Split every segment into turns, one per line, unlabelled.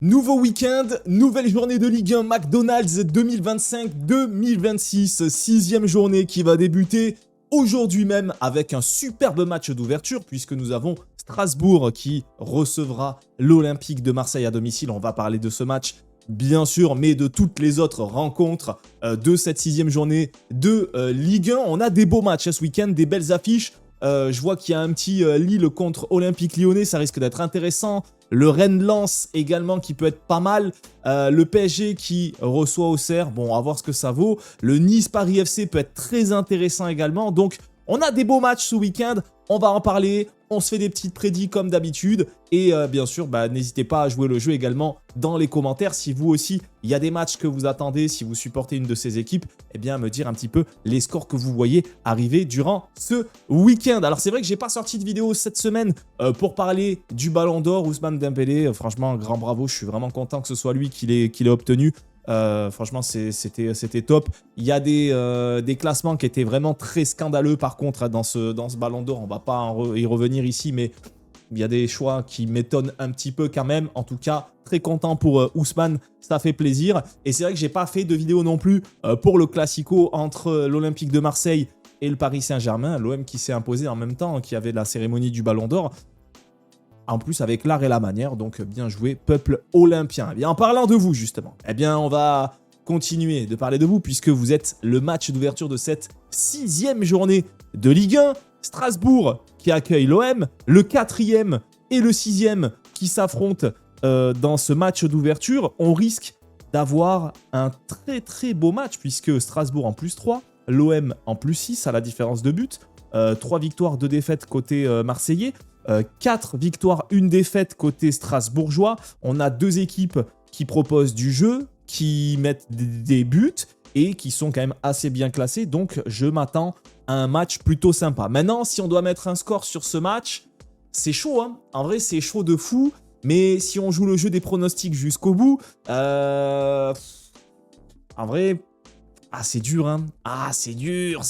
Nouveau week-end, nouvelle journée de Ligue 1 McDonald's 2025-2026, sixième journée qui va débuter aujourd'hui même avec un superbe match d'ouverture puisque nous avons Strasbourg qui recevra l'Olympique de Marseille à domicile. On va parler de ce match bien sûr, mais de toutes les autres rencontres de cette sixième journée de Ligue 1. On a des beaux matchs ce week-end, des belles affiches. Je vois qu'il y a un petit Lille contre Olympique Lyonnais, ça risque d'être intéressant. Le Rennes-Lens également qui peut être pas mal. Le PSG qui reçoit Auxerre, bon, à voir ce que ça vaut. Le Nice-Paris FC peut être très intéressant également. Donc, on a des beaux matchs ce week-end. On va en parler. On se fait des petites prédits comme d'habitude. Et bien sûr, n'hésitez pas à jouer le jeu également dans les commentaires. Si vous aussi, il y a des matchs que vous attendez, si vous supportez une de ces équipes, eh bien, me dire un petit peu les scores que vous voyez arriver durant ce week-end. Alors, c'est vrai que j'ai pas sorti de vidéo cette semaine pour parler du Ballon d'Or. Ousmane Dembélé, franchement, grand bravo. Je suis vraiment content que ce soit lui qui l'ait obtenu. Franchement, c'était top. Il y a des classements qui étaient vraiment très scandaleux par contre dans ce Ballon d'Or. On va pas y revenir ici, mais il y a des choix qui m'étonnent un petit peu quand même. En tout cas, très content pour Ousmane, ça fait plaisir. Et c'est vrai que j'ai pas fait de vidéo non plus pour le Classico entre l'Olympique de Marseille et le Paris Saint-Germain. L'OM qui s'est imposé en même temps, qui avait la cérémonie du Ballon d'Or. En plus avec l'art et la manière, donc bien joué peuple olympien. Et bien en parlant de vous justement, eh bien on va continuer de parler de vous puisque vous êtes le match d'ouverture de cette sixième journée de Ligue 1. Strasbourg qui accueille l'OM, le quatrième et le sixième qui s'affrontent dans ce match d'ouverture. On risque d'avoir un très très beau match puisque Strasbourg en +3, l'OM en +6 à la différence de but, 3 victoires, 2 défaites côté marseillais. 4 victoires, 1 défaite côté strasbourgeois. On a deux équipes qui proposent du jeu, qui mettent des buts et qui sont quand même assez bien classées. Donc, je m'attends à un match plutôt sympa. Maintenant, si on doit mettre un score sur ce match, c'est chaud. Hein, en vrai, c'est chaud de fou. Mais si on joue le jeu des pronostics jusqu'au bout, en vrai... Ah, c'est dur, hein. Ah, c'est dur.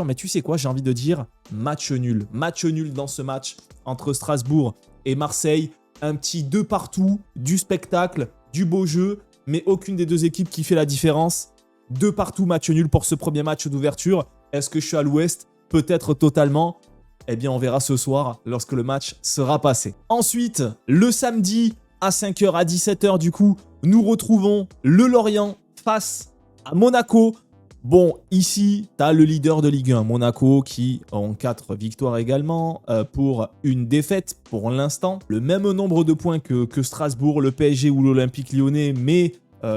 Mais tu sais quoi, j'ai envie de dire match nul. Match nul dans ce match entre Strasbourg et Marseille. Un petit 2 partout, du spectacle, du beau jeu, mais aucune des deux équipes qui fait la différence. 2 partout, match nul pour ce premier match d'ouverture. Est-ce que je suis à l'ouest? Peut-être totalement. Eh bien, on verra ce soir lorsque le match sera passé. Ensuite, le samedi à 5h, à 17h du coup, nous retrouvons le Lorient face à Monaco. Bon, ici, tu as le leader de Ligue 1, Monaco, qui ont 4 victoires également pour une défaite pour l'instant. Le même nombre de points que Strasbourg, le PSG ou l'Olympique Lyonnais, mais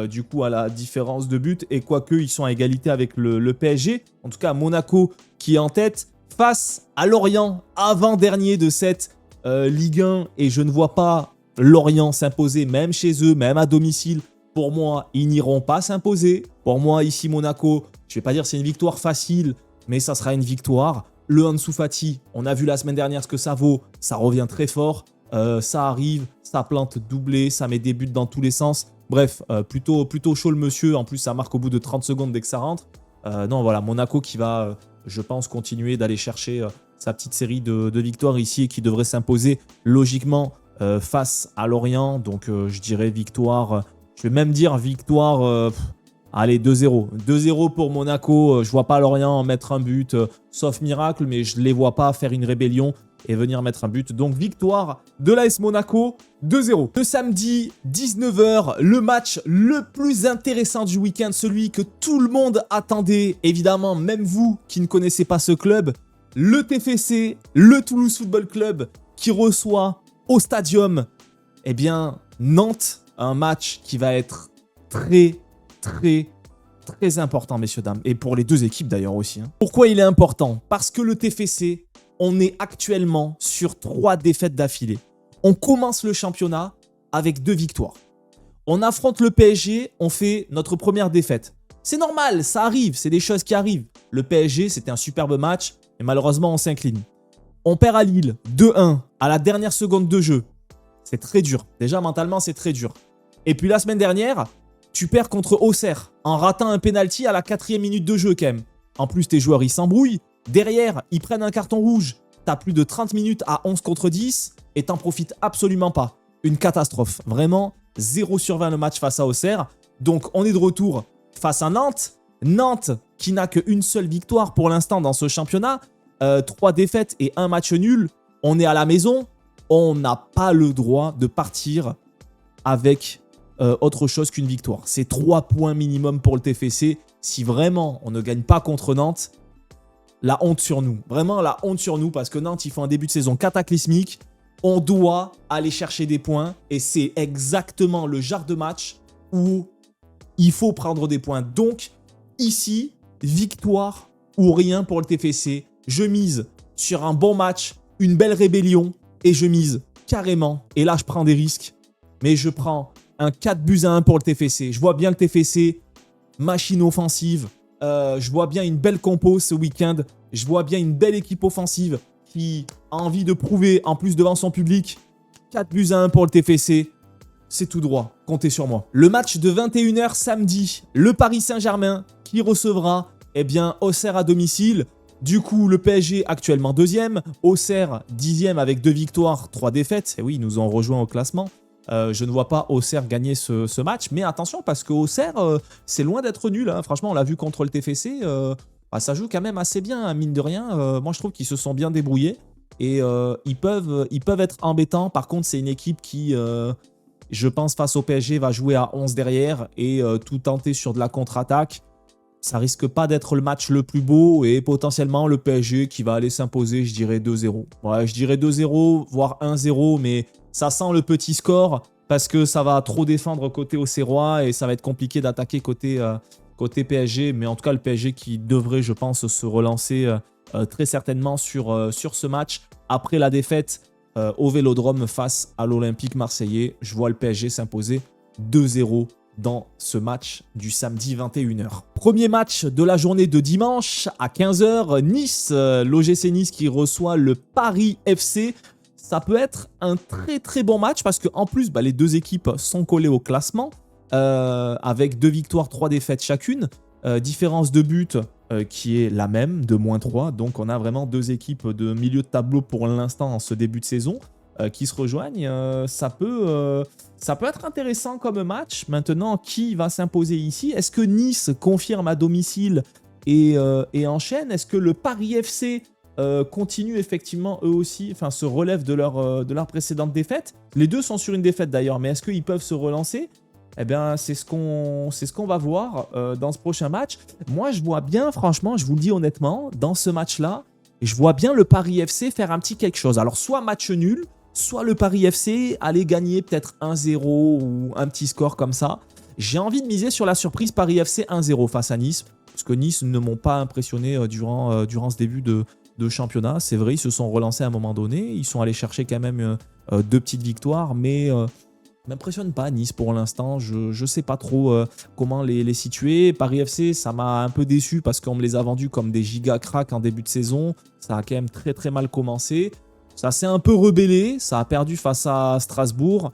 du coup à la différence de but. Et quoique, ils sont à égalité avec le PSG. En tout cas, Monaco qui est en tête face à Lorient, avant-dernier de cette Ligue 1. Et je ne vois pas Lorient s'imposer, même chez eux, même à domicile. Pour moi, ils n'iront pas s'imposer. Pour moi, ici, Monaco, je ne vais pas dire c'est une victoire facile, mais ça sera une victoire. Le Ansu Fati, on a vu la semaine dernière ce que ça vaut. Ça revient très fort. Ça arrive, ça plante doublé, ça met des buts dans tous les sens. Bref, plutôt chaud le monsieur. En plus, ça marque au bout de 30 secondes dès que ça rentre. Non, voilà, Monaco qui va, je pense, continuer d'aller chercher sa petite série de victoires ici et qui devrait s'imposer logiquement face à Lorient. Donc, je dirais victoire... Je vais même dire victoire, allez 2-0. 2-0 pour Monaco. Je vois pas Lorient mettre un but, sauf miracle, mais je les vois pas faire une rébellion et venir mettre un but. Donc victoire de l'AS Monaco, 2-0. Le samedi, 19h, le match le plus intéressant du week-end, celui que tout le monde attendait, évidemment, même vous qui ne connaissez pas ce club, le TFC, le Toulouse Football Club, qui reçoit au Stadium, eh bien, Nantes. Un match qui va être très important, messieurs, dames. Et pour les deux équipes d'ailleurs aussi. Hein. Pourquoi il est important? Parce que le TFC, on est actuellement sur 3 défaites d'affilée. On commence le championnat avec 2 victoires. On affronte le PSG, on fait notre première défaite. C'est normal, ça arrive, c'est des choses qui arrivent. Le PSG, c'était un superbe match, et malheureusement, on s'incline. On perd à Lille, 2-1, à la dernière seconde de jeu. C'est très dur. Déjà, mentalement, c'est très dur. Et puis la semaine dernière, tu perds contre Auxerre en ratant un penalty à la 4e minute de jeu quand même. En plus, tes joueurs, ils s'embrouillent. Derrière, ils prennent un carton rouge. T'as plus de 30 minutes à 11 contre 10 et t'en profites absolument pas. Une catastrophe. Vraiment, 0 sur 20 le match face à Auxerre. Donc on est de retour face à Nantes. Nantes qui n'a qu'une seule victoire pour l'instant dans ce championnat. 3 défaites et 1 match nul. On est à la maison. On n'a pas le droit de partir avec autre chose qu'une victoire. C'est 3 points minimum pour le TFC. Si vraiment on ne gagne pas contre Nantes, la honte sur nous. Vraiment la honte sur nous parce que Nantes, ils font un début de saison cataclysmique. On doit aller chercher des points et c'est exactement le genre de match où il faut prendre des points. Donc ici, victoire ou rien pour le TFC. Je mise sur un bon match, une belle rébellion et je mise carrément. Et là, je prends des risques. Mais je prends un 4-1 pour le TFC. Je vois bien le TFC, machine offensive. Je vois bien une belle compo ce week-end. Je vois bien une belle équipe offensive qui a envie de prouver, en plus devant son public. 4-1 pour le TFC. C'est tout droit. Comptez sur moi. Le match de 21 h samedi. Le Paris Saint-Germain qui recevra Auxerre à domicile. Du coup, le PSG actuellement 2e. Auxerre 10e avec 2 victoires, 3 défaites. Et oui, ils nous ont rejoint au classement. Je ne vois pas Auxerre gagner ce match. Mais attention, parce que Auxerre, c'est loin d'être nul. Hein. Franchement, on l'a vu contre le TFC. Ça joue quand même assez bien, hein, mine de rien. Moi, je trouve qu'ils se sont bien débrouillés. Et ils peuvent être embêtants. Par contre, c'est une équipe qui, je pense, face au PSG, va jouer à 11 derrière. Et tout tenter sur de la contre-attaque. Ça risque pas d'être le match le plus beau. Et potentiellement, le PSG qui va aller s'imposer, je dirais 2-0. Ouais, je dirais 2-0, voire 1-0. Mais ça sent le petit score. Parce que ça va trop défendre côté Auxerrois. Et ça va être compliqué d'attaquer côté PSG. Mais en tout cas, le PSG qui devrait, je pense, se relancer très certainement sur ce match. Après la défaite au Vélodrome face à l'Olympique marseillais, je vois le PSG s'imposer 2-0 dans ce match du samedi 21 h. Premier match de la journée de dimanche à 15 h. Nice, l'OGC Nice qui reçoit le Paris FC. Ça peut être un très très bon match parce qu'en plus, les deux équipes sont collées au classement avec 2 victoires, 3 défaites chacune. Différence de but qui est la même, de -3. Donc on a vraiment 2 équipes de milieu de tableau pour l'instant en ce début de saison qui se rejoignent. Ça peut être intéressant comme match. Maintenant, qui va s'imposer ici? Est-ce que Nice confirme à domicile et enchaîne? Est-ce que le Paris FC continue effectivement eux aussi, se relève de leur précédente défaite? Les deux sont sur une défaite d'ailleurs, mais est-ce qu'ils peuvent se relancer? Eh bien, c'est ce qu'on va voir dans ce prochain match. Moi, je vois bien, franchement, je vous le dis honnêtement, dans ce match-là, je vois bien le Paris FC faire un petit quelque chose. Alors, soit match nul, soit le Paris FC aller gagner peut-être 1-0 ou un petit score comme ça. J'ai envie de miser sur la surprise Paris FC 1-0 face à Nice, parce que Nice ne m'ont pas impressionné durant ce début de championnat. C'est vrai, ils se sont relancés à un moment donné. Ils sont allés chercher quand même 2 petites victoires, mais m'impressionne pas Nice pour l'instant. Je sais pas trop comment les situer. Paris FC, ça m'a un peu déçu parce qu'on me les a vendus comme des giga cracks en début de saison. Ça a quand même très très mal commencé. Ça s'est un peu rebellé. Ça a perdu face à Strasbourg.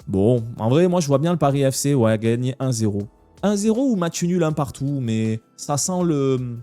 Bon, en vrai, moi je vois bien le Paris FC gagner 1-0. 1-0 ou match nul un partout, mais ça sent le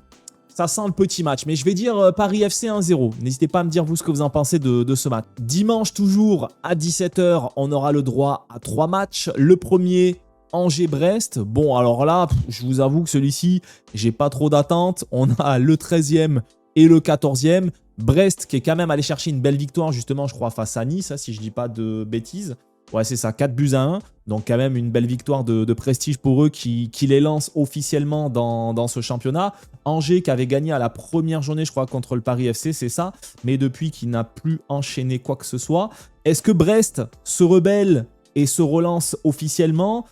petit match. Mais je vais dire Paris FC 1-0. N'hésitez pas à me dire vous ce que vous en pensez de ce match. Dimanche toujours à 17 h, on aura le droit à 3 matchs. Le premier, Angers-Brest. Bon, alors là, je vous avoue que celui-ci, j'ai pas trop d'attente. On a le 13e et le 14e. Brest qui est quand même allé chercher une belle victoire justement, je crois, face à Nice, si je dis pas de bêtises. Ouais, c'est ça, 4-1. Donc quand même une belle victoire de prestige pour eux qui les lance officiellement dans ce championnat. Angers qui avait gagné à la première journée, je crois, contre le Paris FC, c'est ça. Mais depuis, qui n'a plus enchaîné quoi que ce soit. Est-ce que Brest se rebelle et se relance officiellement?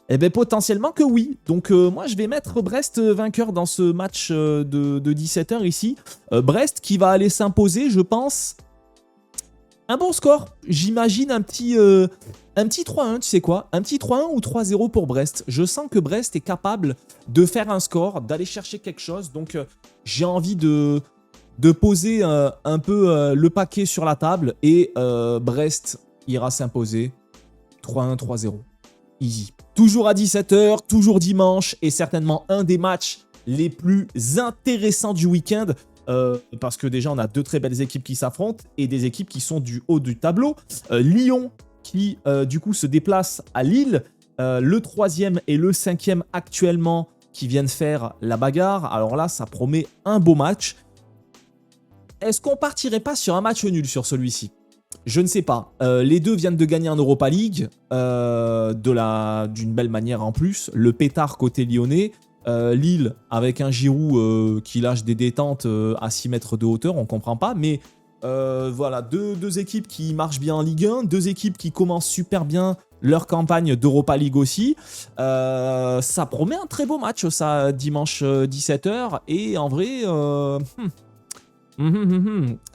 Eh bien, potentiellement que oui. Donc moi, je vais mettre Brest vainqueur dans ce match de 17 h ici. Brest qui va aller s'imposer, je pense, un bon score. J'imagine un petit 3-1, tu sais quoi? Un petit 3-1 ou 3-0 pour Brest. Je sens que Brest est capable de faire un score, d'aller chercher quelque chose. Donc, j'ai envie de poser un peu le paquet sur la table. Et Brest ira s'imposer 3-1, 3-0. Easy. Toujours à 17 h, toujours dimanche. Et certainement un des matchs les plus intéressants du week-end. Parce que déjà, on a 2 très belles équipes qui s'affrontent et des équipes qui sont du haut du tableau. Lyon qui du coup se déplace à Lille. Le 3e et le 5e actuellement qui viennent faire la bagarre. Alors là, ça promet un beau match. Est-ce qu'on partirait pas sur un match nul sur celui-ci? Je ne sais pas. Les deux viennent de gagner en Europa League, d'une belle manière en plus. Le pétard côté lyonnais. Lille avec un Giroud qui lâche des détentes à 6 mètres de hauteur, on comprend pas. Mais voilà, deux équipes qui marchent bien en Ligue 1, deux équipes qui commencent super bien leur campagne d'Europa League aussi. Ça promet un très beau match, ça, dimanche 17h. Et en vrai,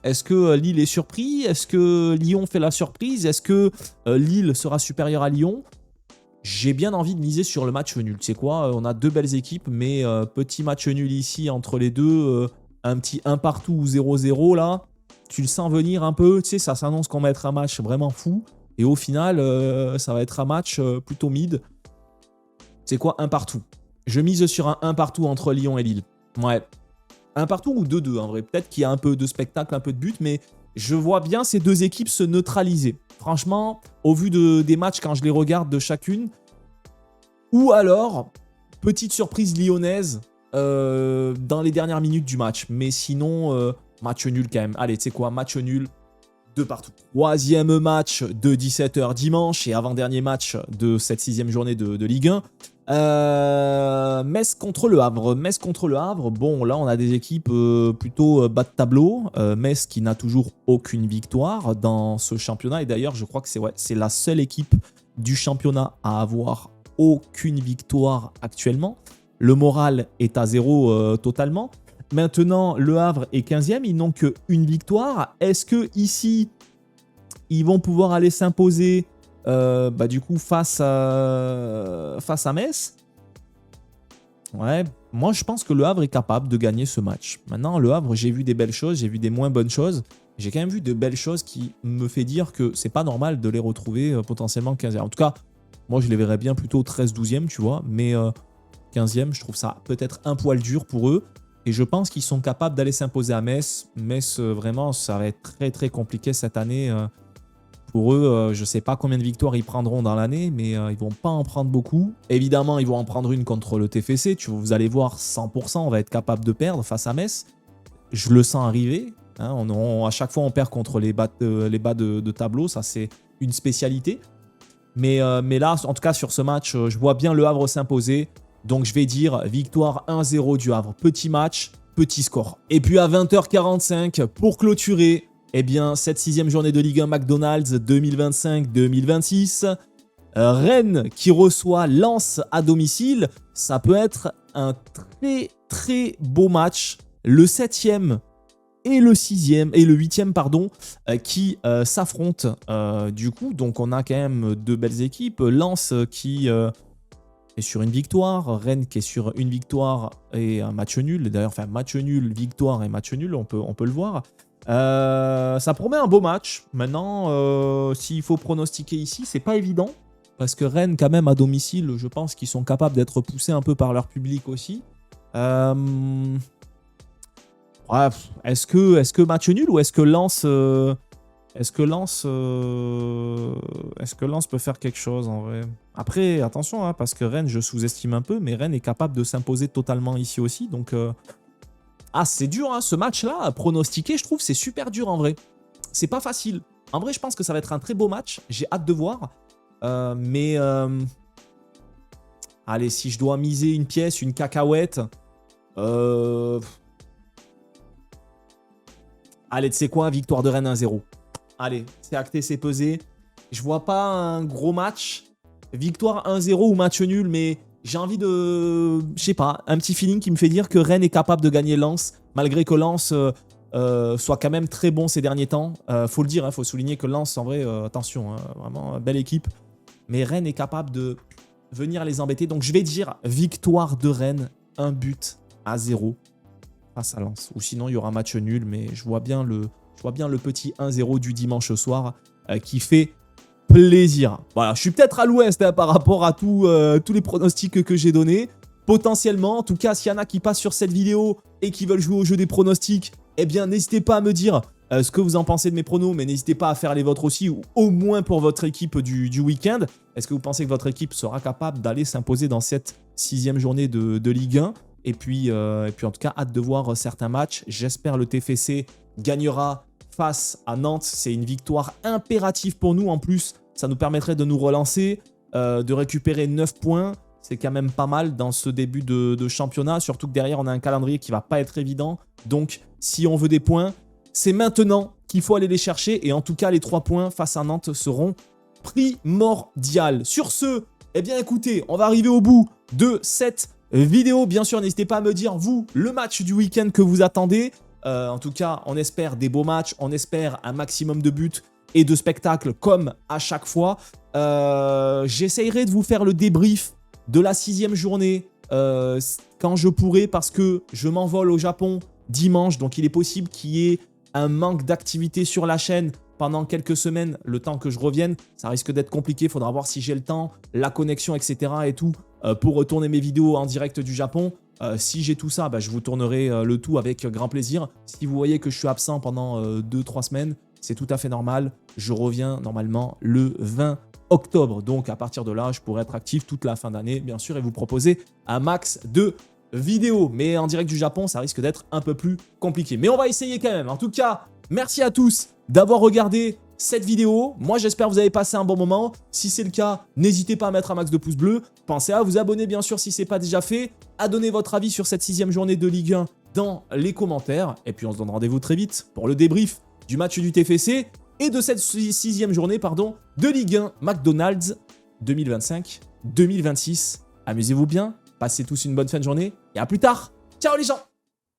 est-ce que Lille est surpris? Est-ce que Lyon fait la surprise? Est-ce que Lille sera supérieur à Lyon? J'ai bien envie de miser sur le match nul. Tu sais quoi, on a deux belles équipes, mais petit match nul ici entre les deux. Un petit 1 partout ou 0-0 là. Tu le sens venir un peu. Tu sais, ça s'annonce qu'on va être un match vraiment fou. Et au final, ça va être un match plutôt mid. C'est quoi, 1 partout? Je mise sur un 1 partout entre Lyon et Lille. Ouais. 1 partout ou 2-2 en vrai. Peut-être qu'il y a un peu de spectacle, un peu de but, mais je vois bien ces deux équipes se neutraliser. Franchement, au vu des matchs quand je les regarde de chacune. Ou alors, petite surprise lyonnaise dans les dernières minutes du match. Mais sinon, match nul quand même. Allez, tu sais quoi, match nul. 2 partout. Troisième match de 17h dimanche et avant-dernier match de cette 6e journée de Ligue 1. Metz contre le Havre. Metz contre le Havre. Bon, là, on a des équipes plutôt bas de tableau. Metz qui n'a toujours aucune victoire dans ce championnat. Et d'ailleurs, je crois que c'est la seule équipe du championnat à avoir aucune victoire actuellement. Le moral est à 0 totalement. Maintenant, le Havre est 15e, ils n'ont qu'une victoire. Est-ce que ici, ils vont pouvoir aller s'imposer du coup face à Metz? Ouais, moi je pense que le Havre est capable de gagner ce match. Maintenant, le Havre, j'ai vu des belles choses, j'ai vu des moins bonnes choses. J'ai quand même vu de belles choses qui me fait dire que c'est pas normal de les retrouver potentiellement 15e. En tout cas, moi je les verrais bien plutôt 13-12e, tu vois. Mais 15e, je trouve ça peut-être un poil dur pour eux. Et je pense qu'ils sont capables d'aller s'imposer à Metz. Metz, vraiment, ça va être très très compliqué cette année. Pour eux, je ne sais pas combien de victoires ils prendront dans l'année, mais ils ne vont pas en prendre beaucoup. Évidemment, ils vont en prendre une contre le TFC. Vous allez voir, 100%, on va être capable de perdre face à Metz. Je le sens arriver. Hein, à chaque fois, on perd contre les bas de tableau. Ça, c'est une spécialité. Mais là, en tout cas, sur ce match, je vois bien le Havre s'imposer. Donc, je vais dire victoire 1-0 du Havre. Petit match, petit score. Et puis, à 20h45, pour clôturer cette 6e journée de Ligue 1 McDonald's 2025-2026, Rennes qui reçoit Lens à domicile. Ça peut être un très, très beau match. Le 7e et le 6e et le 8e qui s'affrontent du coup. Donc, on a quand même deux belles équipes. Lens qui... est sur une victoire, Rennes qui est sur une victoire et un match nul. D'ailleurs, enfin, match nul, victoire et match nul, on peut le voir. Ça promet un beau match. Maintenant, s'il faut pronostiquer ici, c'est pas évident. Parce que Rennes, quand même, à domicile, je pense qu'ils sont capables d'être poussés un peu par leur public aussi. Est-ce que match nul ou est-ce que Lens... Est-ce que Lens peut faire quelque chose en vrai? Après, attention, parce que Rennes, je sous-estime un peu, mais Rennes est capable de s'imposer totalement ici aussi. Donc, c'est dur, ce match-là, à pronostiquer, je trouve, c'est super dur en vrai. C'est pas facile. En vrai, je pense que ça va être un très beau match. J'ai hâte de voir. Allez, si je dois miser une pièce, une cacahuète... Allez, tu sais quoi? Victoire de Rennes 1-0. Allez, c'est acté, c'est pesé. Je vois pas un gros match. Victoire 1-0 ou match nul, mais j'ai envie de... Je sais pas, un petit feeling qui me fait dire que Rennes est capable de gagner Lens, malgré que Lens soit quand même très bon ces derniers temps. Faut le dire, faut souligner que Lens, en vrai, attention, vraiment belle équipe. Mais Rennes est capable de venir les embêter. Donc je vais dire victoire de Rennes, 1-0 face à Lens. Ou sinon, il y aura match nul, mais je vois bien le petit 1-0 du dimanche soir qui fait plaisir. Voilà, je suis peut-être à l'ouest par rapport à tous les pronostics que j'ai donnés. Potentiellement, en tout cas, s'il y en a qui passent sur cette vidéo et qui veulent jouer au jeu des pronostics, n'hésitez pas à me dire ce que vous en pensez de mes pronos, mais n'hésitez pas à faire les vôtres aussi, ou au moins pour votre équipe du week-end. Est-ce que vous pensez que votre équipe sera capable d'aller s'imposer dans cette 6e journée de Ligue 1 ? Et puis en tout cas, hâte de voir certains matchs. J'espère le TFC gagnera face à Nantes. C'est une victoire impérative pour nous. En plus, ça nous permettrait de nous relancer, de récupérer 9 points. C'est quand même pas mal dans ce début de championnat. Surtout que derrière, on a un calendrier qui va pas être évident. Donc, si on veut des points, c'est maintenant qu'il faut aller les chercher. Et en tout cas, les 3 points face à Nantes seront primordiaux. Sur ce, eh bien écoutez, on va arriver au bout de cette vidéo. Bien sûr, n'hésitez pas à me dire, vous, le match du week-end que vous attendez. En tout cas, on espère des beaux matchs, on espère un maximum de buts et de spectacles comme à chaque fois. J'essayerai de vous faire le débrief de la 6e journée quand je pourrai, parce que je m'envole au Japon dimanche. Donc, il est possible qu'il y ait un manque d'activité sur la chaîne pendant quelques semaines, le temps que je revienne. Ça risque d'être compliqué, il faudra voir si j'ai le temps, la connexion, etc. et tout, pour retourner mes vidéos en direct du Japon. Si j'ai tout ça, je vous tournerai le tout avec grand plaisir. Si vous voyez que je suis absent pendant 2-3 semaines, c'est tout à fait normal. Je reviens normalement le 20 octobre. Donc à partir de là, je pourrai être actif toute la fin d'année, bien sûr, et vous proposer un max de vidéos. Mais en direct du Japon, ça risque d'être un peu plus compliqué. Mais on va essayer quand même. En tout cas, merci à tous d'avoir regardé cette vidéo. Moi, j'espère que vous avez passé un bon moment. Si c'est le cas, n'hésitez pas à mettre un max de pouces bleus. Pensez à vous abonner, bien sûr, si ce n'est pas déjà fait. À donner votre avis sur cette 6e journée de Ligue 1 dans les commentaires. Et puis, on se donne rendez-vous très vite pour le débrief du match du TFC et de cette 6e journée de Ligue 1 McDonald's 2025-2026. Amusez-vous bien, passez tous une bonne fin de journée et à plus tard. Ciao les gens!